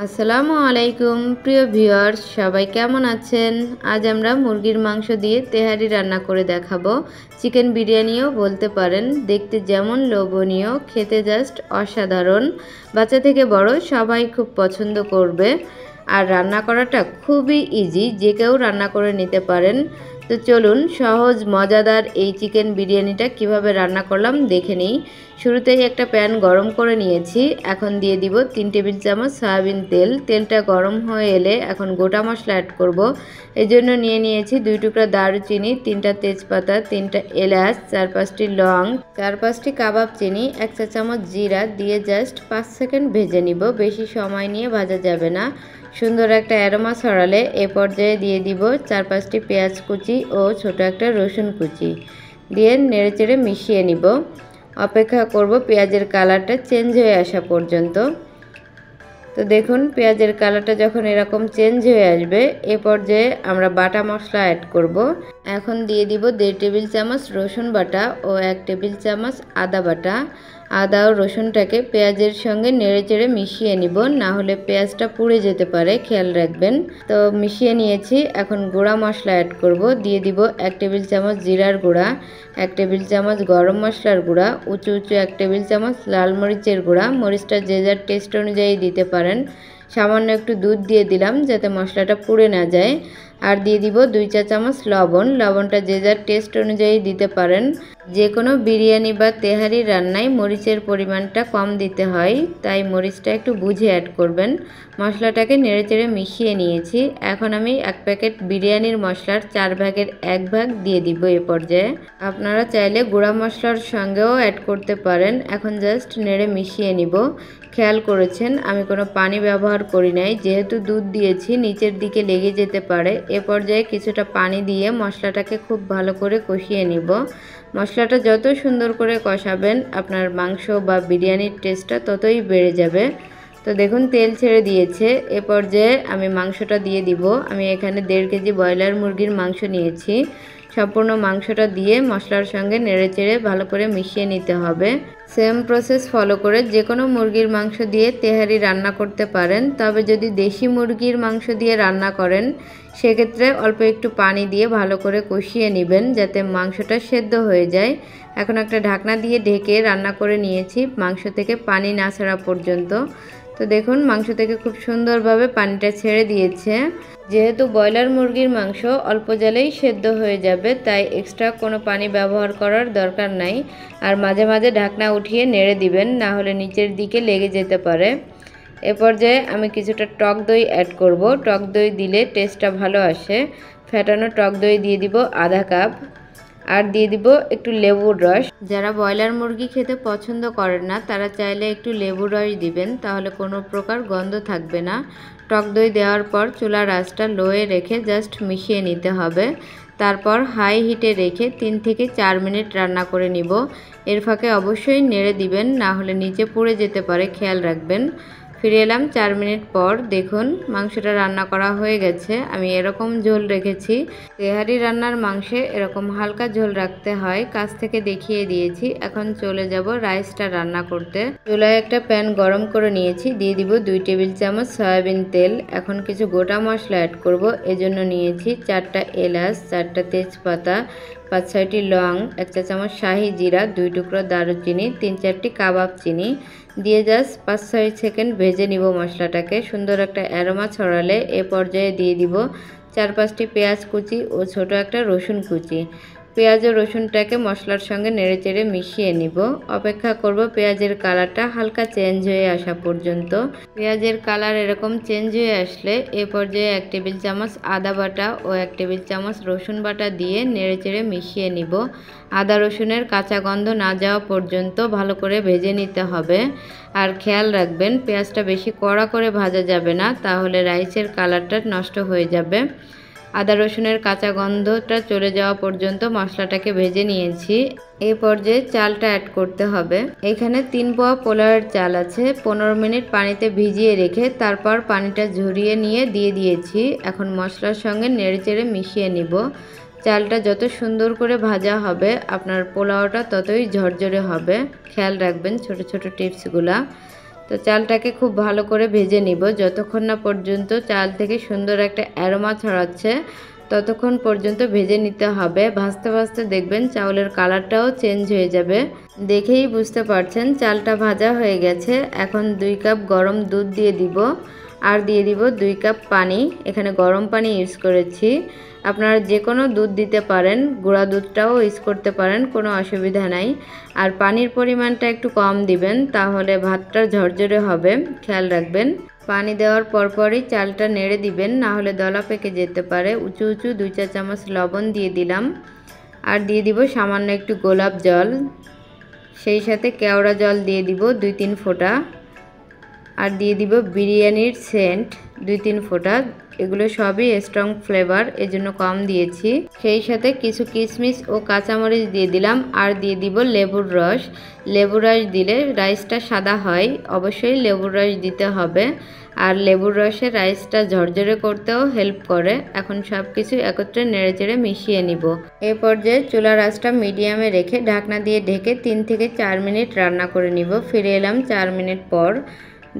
আসসালামু আলাইকুম প্রিয় ভিউয়ার্স, সবাই কেমন আছেন? আজ আমরা মুরগির মাংস দিয়ে তেহারি রান্না করে দেখাবো। চিকেন বিরিয়ানিও বলতে পারেন। দেখতে যেমন লোভনীয়, খেতে জাস্ট অসাধারণ। বাচ্চা থেকে বড় সবাই খুব পছন্দ করবে। আর রান্না করাটা খুবই ইজি, যে কেউ রান্না করে নিতে পারেন। তো চলুন সহজ মজাদার এই চিকেন বিরিয়ানিটা কিভাবে রান্না করলাম দেখে নিই। শুরুতেই একটা প্যান গরম করে নিয়েছি। এখন দিয়ে দিব 3 টেবিল চামচ সয়াবিন তেল। তেলটা গরম হয়ে এলে এখন গোটা মশলা অ্যাড করব। এই জন্য নিয়ে নিয়েছি 2 টুকরা দারুচিনি, 3টা তেজপাতা, 3টা এলাচ, 4-5টি লং, 4-5টি কাবাব চিনি, 1 চা চামচ জিরা দিয়ে জাস্ট 5 সেকেন্ড ভেজে নিব। বেশি সময় নিয়ে ভাজা যাবে না। সুন্দর একটা অ্যারোমা ছড়ালে এ পর্যায়ে দিয়ে দিব 4-5টি পেঁয়াজ কুচি ও ছোট একটা রসুন কুচি দিয়ে নেড়েচেড়ে মিশিয়ে নিব। অপেক্ষা করব পেঁয়াজের কালারটা চেঞ্জ হয়ে আসা পর্যন্ত। তো দেখুন পেঁয়াজের কালারটা যখন এরকম চেঞ্জ হয়ে আসবে এ পর্যায়ে আমরা বাটা মশলা অ্যাড করব। এখন দিয়ে দিব 1.5 টেবিল চামচ রসুন বাটা ও 1 টেবিল চামচ আদা বাটা। আদা ও রসুনটাকে পেঁয়াজের সঙ্গে নেড়েচেড়ে মিশিয়ে নিব, না হলে পেঁয়াজটা পুড়ে যেতে পারে, খেয়াল রাখবেন। তো মিশিয়ে নিয়েছি। এখন গুঁড়া মশলা অ্যাড করব। দিয়ে দিব 1 টেবিল চামচ জিরার গুঁড়া, 1 টেবিল চামচ গরম মশলার গুঁড়া, উঁচু 1 টেবিল চামচ লাল মরিচের গুঁড়া। মরিচটা যে যার টেস্ট অনুযায়ী দিতে পারেন। সামান্য একটু দুধ দিয়ে দিলাম যাতে মশলাটা পুড়ে না যায়। আর দিয়ে দিব 2 চা চামচ লবণ। লবণটা যে যার টেস্ট অনুযায়ী দিতে পারেন। যে কোনো বিরিয়ানি বা তেহারি রান্নায় মরিচের পরিমাণটা কম দিতে হয়, তাই মরিচটা একটু বুঝে অ্যাড করবেন। মশলাটাকে নেড়েচেড়ে মিশিয়ে নিয়েছি। এখন আমি 1 প্যাকেট বিরিয়ানির মশলার 4 ভাগের 1 ভাগ দিয়ে দিব এ পর্যায়ে। আপনারা চাইলে গুঁড়া মশলার সঙ্গেও অ্যাড করতে পারেন। এখন জাস্ট নেড়ে মিশিয়ে নিব। খেয়াল করেছেন আমি কোনো পানি ব্যবহার করি নাই, যেহেতু দুধ দিয়েছি নিচের দিকে লেগে যেতে পারে। এ পর্যায়ে কিছুটা পানি দিয়ে মশলাটাকে খুব ভালো করে কষিয়ে নিব। মশলাটা যত সুন্দর করে কষাবেন আপনার মাংস বা বিরিয়ানির টেস্টটা ততই বেড়ে যাবে। তো দেখুন তেল ছেড়ে দিয়েছে। এ পর্যায়ে আমি মাংসটা দিয়ে দিব। আমি এখানে 1.5 কেজি ব্রয়লার মুরগির মাংস নিয়েছি। সম্পূর্ণ মাংসটা দিয়ে মশলার সঙ্গে নেড়েচেড়ে ভালো করে মিশিয়ে নিতে হবে। সেম প্রসেস ফলো করে যে কোনো মুরগির মাংস দিয়ে তেহারি রান্না করতে পারেন। তবে যদি দেশি মুরগির মাংস দিয়ে রান্না করেন সেক্ষেত্রে অল্প একটু পানি দিয়ে ভালো করে কষিয়ে নেবেন যাতে মাংসটা সেদ্ধ হয়ে যায়। এখন একটা ঢাকনা দিয়ে ঢেকে রান্না করে নিয়েছি মাংস থেকে পানি না ছাড়া পর্যন্ত। তো দেখুন মাংস থেকে খুব সুন্দরভাবে পানিটা ছেড়ে দিয়েছে। যেহেতু ব্রয়লার মুরগির মাংস অল্প জালেই সেদ্ধ হয়ে যাবে, তাই এক্সট্রা কোনো পানি ব্যবহার করার দরকার নাই। আর মাঝে মাঝে ঢাকনা উঠিয়ে নেড়ে দিবেন, না হলে নিচের দিকে লেগে যেতে পারে। এ পর্যায়ে আমি কিছুটা টক দই অ্যাড করব। টক দই দিলে টেস্টটা ভালো আসে। ফ্যাটানো টক দই দিয়ে দিব আধা কাপ। আর দিয়ে দিব একটু লেবুর রস। যারা ব্রয়লার মুরগি খেতে পছন্দ করেন না তারা চাইলে একটু লেবুর রস দিবেন, তাহলে কোনো প্রকার গন্ধ থাকবে না। টক দই দেওয়ার পর চুলার আঁচটা লোয়ে রেখে জাস্ট মিশিয়ে নিতে হবে। তারপর হাই হিটে রেখে 3 থেকে 4 মিনিট রান্না করে নিব। এর ফাঁকে অবশ্যই নেড়ে দিবেন, না হলে নিচে পুড়ে যেতে পারে, খেয়াল রাখবেন। ফিরে এলাম 4 মিনিট পর। দেখুন মাংসটা রান্না করা হয়ে গেছে। আমি এরকম ঝোল রেখেছি। তেহারি রান্নার মাংসে এরকম হালকা ঝোল রাখতে হয়, কাছ থেকে দেখিয়ে দিয়েছি। এখন চলে যাব রাইসটা রান্না করতে। চুলায় একটা প্যান গরম করে নিয়েছি। দিয়ে দিব 2 টেবিল চামচ সয়াবিন তেল। এখন কিছু গোটা মশলা অ্যাড করব। এজন্য নিয়েছি 4টা এলাচ, 4টা তেজপাতা, 5-6টি লং, 1 চা চামচ শাহি জিরা, 2 টুকরো দারুচিনি, 3-4টি কাবাব চিনি দিয়ে জাস্ট 5-6 সেকেন্ড ভেজে নিব মশলাটাকে। সুন্দর একটা অ্যারোমা ছড়ালে এ পর্যায়ে দিয়ে দিব 4-5টি পেঁয়াজ কুচি ও ছোট একটা রসুন কুচি। পেঁয়াজ ও রসুনটাকে মশলার সঙ্গে নেড়েচেড়ে মিশিয়ে নিব। অপেক্ষা করব পেঁয়াজের কালারটা হালকা চেঞ্জ হয়ে আসা পর্যন্ত। পেঁয়াজের কালার এরকম চেঞ্জ হয়ে আসলে এ পর্যায়ে 1 টেবিল চামচ আদা বাটা ও 1 টেবিল চামচ রসুন বাটা দিয়ে নেড়েচেড়ে মিশিয়ে নিব। আদা রসুনের কাঁচা গন্ধ না যাওয়া পর্যন্ত ভালো করে ভেজে নিতে হবে। আর খেয়াল রাখবেন পেঁয়াজটা বেশি কড়া করে ভাজা যাবে না, তাহলে রাইসের কালারটা নষ্ট হয়ে যাবে। আদা রসুনের কাঁচা গন্ধটা চলে যাওয়া পর্যন্ত মশলাটাকে ভেজে নিয়েছি। এই পর্যায়ে চালটা অ্যাড করতে হবে। এখানে 3 পোয়া পোলাওয়ের চাল আছে। 15 মিনিট পানিতে ভিজিয়ে রেখে তারপর পানিটা ঝরিয়ে নিয়ে দিয়ে দিয়েছি। এখন মশলার সঙ্গে নেড়েচেড়ে মিশিয়ে নিব। চালটা যত সুন্দর করে ভাজা হবে আপনার পোলাওটা ততই ঝরঝরে হবে। খেয়াল রাখবেন ছোট ছোট টিপসগুলা। তো চালটাকে খুব ভালো করে ভেজে নিব, যতক্ষণ না পর্যন্ত চাল থেকে সুন্দর একটা অ্যারোমা ছড়াচ্ছে ততক্ষণ পর্যন্ত ভেজে নিতে হবে। ভাজতে ভাজতে দেখবেন চাউলের কালারটাও চেঞ্জ হয়ে যাবে। দেখেই বুঝতে পারছেন চালটা ভাজা হয়ে গেছে। এখন 2 কাপ গরম দুধ দিয়ে দিব, আর দিয়ে দিব 2 কাপ পানি। এখানে গরম পানি ইউজ করেছি, আপনারা যে কোনো দুধ দিতে পারেন, গুঁড়া দুধটাও ইউজ করতে পারেন, কোনো অসুবিধা নাই। আর পানির পরিমাণটা একটু কম দিবেন, তাহলে ভাতটা ঝরঝরে হবে, খেয়াল রাখবেন। পানি দেওয়ার পরপরই চালটা নেড়ে দিবেন, না হলে দলা পেকে যেতে পারে। উঁচু উঁচু 2 চা চামচ লবণ দিয়ে দিলাম, আর দিয়ে দিব সামান্য একটু গোলাপ জল, সেই সাথে কেওড়া জল দিয়ে দিব 2-3 ফোঁটা, আর দিয়ে দিব বিরিয়ানির সেন্ট 2-3 ফোঁটা। এগুলো সবই স্ট্রং ফ্লেভার, এজন্য কম দিয়েছি। সেই সাথে কিছু কিশমিশ ও কাঁচামরিচ দিয়ে দিলাম, আর দিয়ে দিব লেবুর রস। লেবুর রস দিলে রাইসটা সাদা হয়, অবশ্যই লেবুর রস দিতে হবে। আর লেবুর রসে রাইসটা ঝরঝরে করতেও হেল্প করে। এখন সব কিছু একত্রে নেড়েচেড়ে মিশিয়ে নিব। এ পর্যায়ে চুলার আঁচটা মিডিয়ামে রেখে ঢাকনা দিয়ে ঢেকে 3 থেকে 4 মিনিট রান্না করে নিব। ফিরে এলাম 4 মিনিট পর।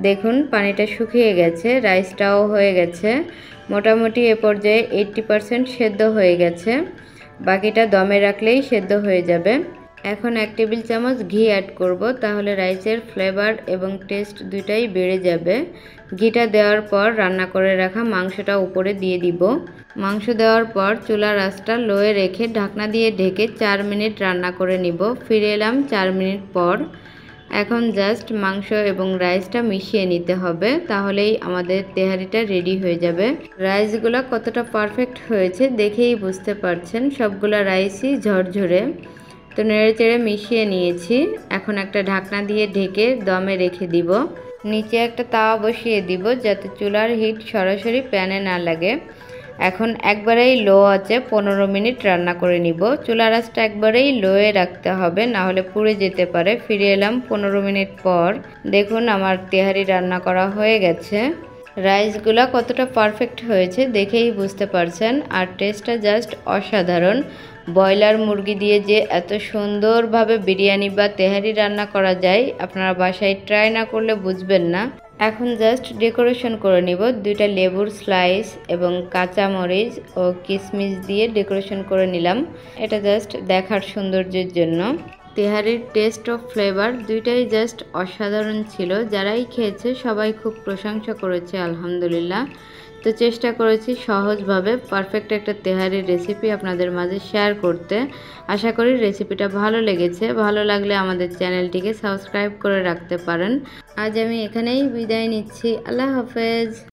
দেখুন পানিটা শুকিয়ে গেছে, রাইসটাও হয়ে গেছে। মোটামুটি এ পর্যায়ে 80% সেদ্ধ হয়ে গেছে, বাকিটা দমে রাখলেই সেদ্ধ হয়ে যাবে। এখন 1 টেবিল চামচ ঘি অ্যাড করব, তাহলে রাইসের ফ্লেভার এবং টেস্ট দুটাই বেড়ে যাবে। ঘিটা দেওয়ার পর রান্না করে রাখা মাংসটা উপরে দিয়ে দিব। মাংস দেওয়ার পর চুলার আঁচটা লোয়ে রেখে ঢাকনা দিয়ে ঢেকে 4 মিনিট রান্না করে নিব। ফিরে এলাম 4 মিনিট পর। এখন জাস্ট মাংস এবং রাইসটা মিশিয়ে নিতে হবে, তাহলেই আমাদের তেহারিটা রেডি হয়ে যাবে। রাইসগুলো কতটা পারফেক্ট হয়েছে দেখেই বুঝতে পারছেন, সবগুলা রাইসই ঝরঝরে। তো নেড়েচেড়ে মিশিয়ে নিয়েছি। এখন একটা ঢাকনা দিয়ে ঢেকে দমে রেখে দিব। নিচে একটা তাওয়া বসিয়ে দিব, যাতে চুলার হিট সরাসরি প্যানে না লাগে। এখন একবারেই লো আঁচে 15 মিনিট রান্না করে নিব। চুলার আঁচটা একবারেই লোয়ে রাখতে হবে, না হলে পুড়ে যেতে পারে। ফিরে এলাম 15 মিনিট পর। দেখুন আমার তেহারি রান্না করা হয়ে গেছে। রাইসগুলো কতটা পারফেক্ট হয়েছে দেখেই বুঝতে পারছেন, আর টেস্টটা জাস্ট অসাধারণ। ব্রয়লার মুরগি দিয়ে যে এত সুন্দরভাবে বিরিয়ানি বা তেহারি রান্না করা যায়, আপনারা বাসায় ট্রাই না করলে বুঝবেন না। এখন জাস্ট ডেকোরেশন করে নিব। 2টা লেবুর স্লাইস এবং কাঁচা মরিচ ও কিশমিশ দিয়ে ডেকোরেশন করে নিলাম, এটা জাস্ট দেখার সৌন্দর্যের জন্য। তেহারির টেস্ট ও ফ্লেভার দুইটাই জাস্ট অসাধারণ ছিল। যারাই খেয়েছে সবাই খুব প্রশংসা করেছে, আলহামদুলিল্লাহ। তো চেষ্টা করেছি সহজভাবে পারফেক্ট একটা তেহারির রেসিপি আপনাদের মাঝে শেয়ার করতে। আশা করি রেসিপিটা ভালো লেগেছে। ভালো লাগলে আমাদের চ্যানেলটিকে সাবস্ক্রাইব করে রাখতে পারেন। আজ আমি এখানেই বিদায় নিচ্ছি। আল্লাহ হাফেজ।